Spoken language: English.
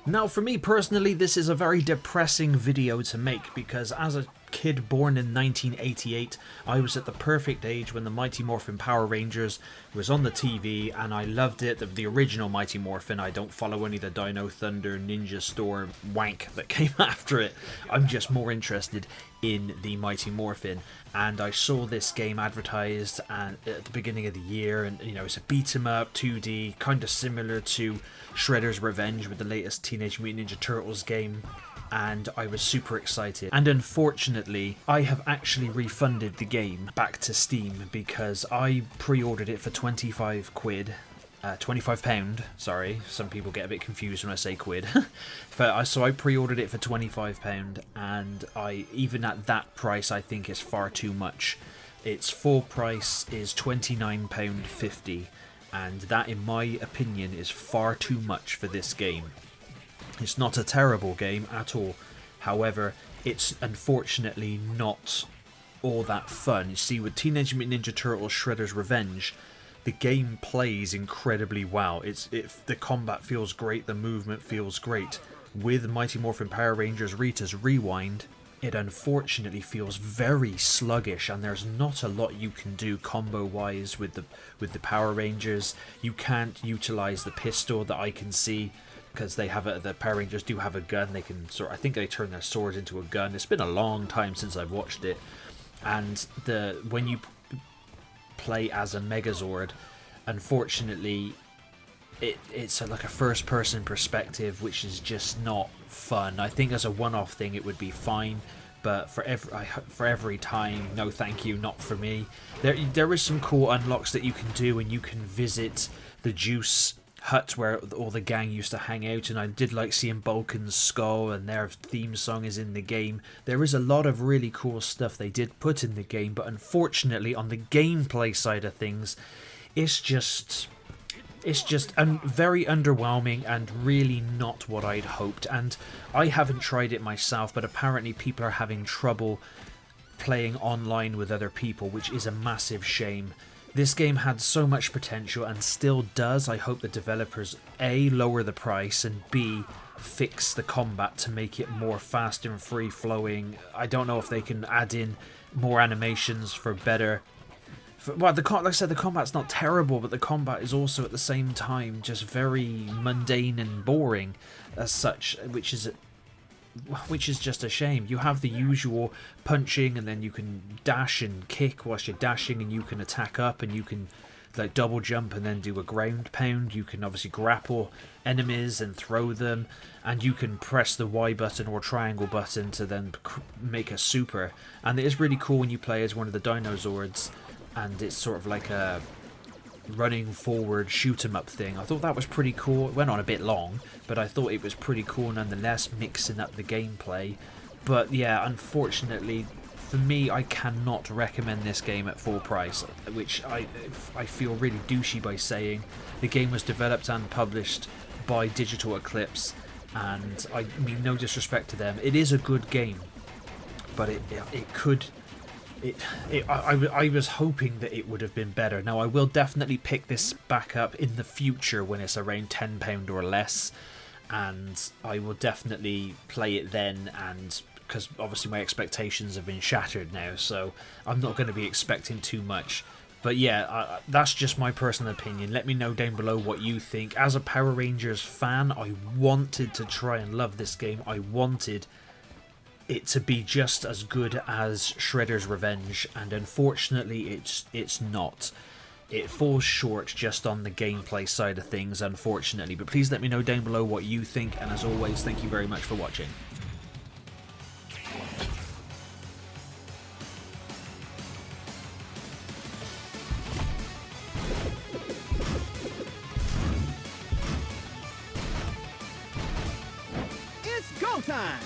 Now, for me personally, this is a very depressing video to make because as a kid born in 1988, I was at the perfect age when the Mighty Morphin Power Rangers was on the TV and I loved it. The original Mighty Morphin. I don't follow any of the Dino Thunder Ninja Storm wank that came after it. I'm just more interested in the Mighty Morphin, and I saw this game advertised at the beginning of the year, and you know, it's a beat 'em up 2D, kind of similar to Shredder's Revenge with the latest Teenage Mutant Ninja Turtles game, and I was super excited. And unfortunately, I have actually refunded the game back to Steam because I pre-ordered it for 25 quid. £25, sorry, some people get a bit confused when I say quid. So I pre-ordered it for £25, and even at that price I think it's far too much. Its full price is £29.50, and that in my opinion is far too much for this game. It's not a terrible game at all, however it's unfortunately not all that fun. You see, with Teenage Mutant Ninja Turtles Shredder's Revenge, the game plays incredibly well. The combat feels great, the movement feels great. With Mighty Morphin Power Rangers Rita's Rewind, it unfortunately feels very sluggish, and there's not a lot you can do combo-wise with the Power Rangers. You can't utilize the pistol that I can see, because the Power Rangers do have a gun. They can I think they turn their swords into a gun. It's been a long time since I've watched it, and when you play as a Megazord, unfortunately it's like a first person perspective, which is just not fun. I think as a one-off thing it would be fine, but for every time, no thank you, not for me. There is some cool unlocks that you can do, and you can visit the Juice hut where all the gang used to hang out, and I did like seeing Bulkin's skull, and their theme song is in the game. There is a lot of really cool stuff they did put in the game, but unfortunately on the gameplay side of things, it's just very underwhelming and really not what I'd hoped. And I haven't tried it myself, but apparently people are having trouble playing online with other people, which is a massive shame. This game had so much potential and still does. I hope the developers A, lower the price, and B, fix the combat to make it more fast and free flowing. I don't know if they can add in more animations for better. Well, like I said, the combat's not terrible, but the combat is also at the same time just very mundane and boring as such, which is just a shame. You have the usual punching, and then you can dash and kick whilst you're dashing, and you can attack up, and you can like double jump and then do a ground pound. You can obviously grapple enemies and throw them, and you can press the Y button or triangle button to then make a super. And it is really cool when you play as one of the Dinozords, and it's sort of like a running forward shoot 'em up thing. I thought that was pretty cool. It went on a bit long, but I thought it was pretty cool nonetheless, mixing up the gameplay. But yeah, unfortunately for me, I cannot recommend this game at full price, which I feel really douchey by saying. The game was developed and published by Digital Eclipse, and I mean no disrespect to them. It is a good game, but I was hoping that it would have been better. Now, I will definitely pick this back up in the future when it's around £10 or less, and I will definitely play it then, and because obviously my expectations have been shattered now, so I'm not going to be expecting too much. But yeah, that's just my personal opinion. Let me know down below what you think. As a Power Rangers fan, I wanted to try and love this game. I wanted it to be just as good as Shredder's Revenge, and unfortunately it's not. It falls short just on the gameplay side of things, unfortunately. But please let me know down below what you think, and as always, thank you very much for watching. It's go time!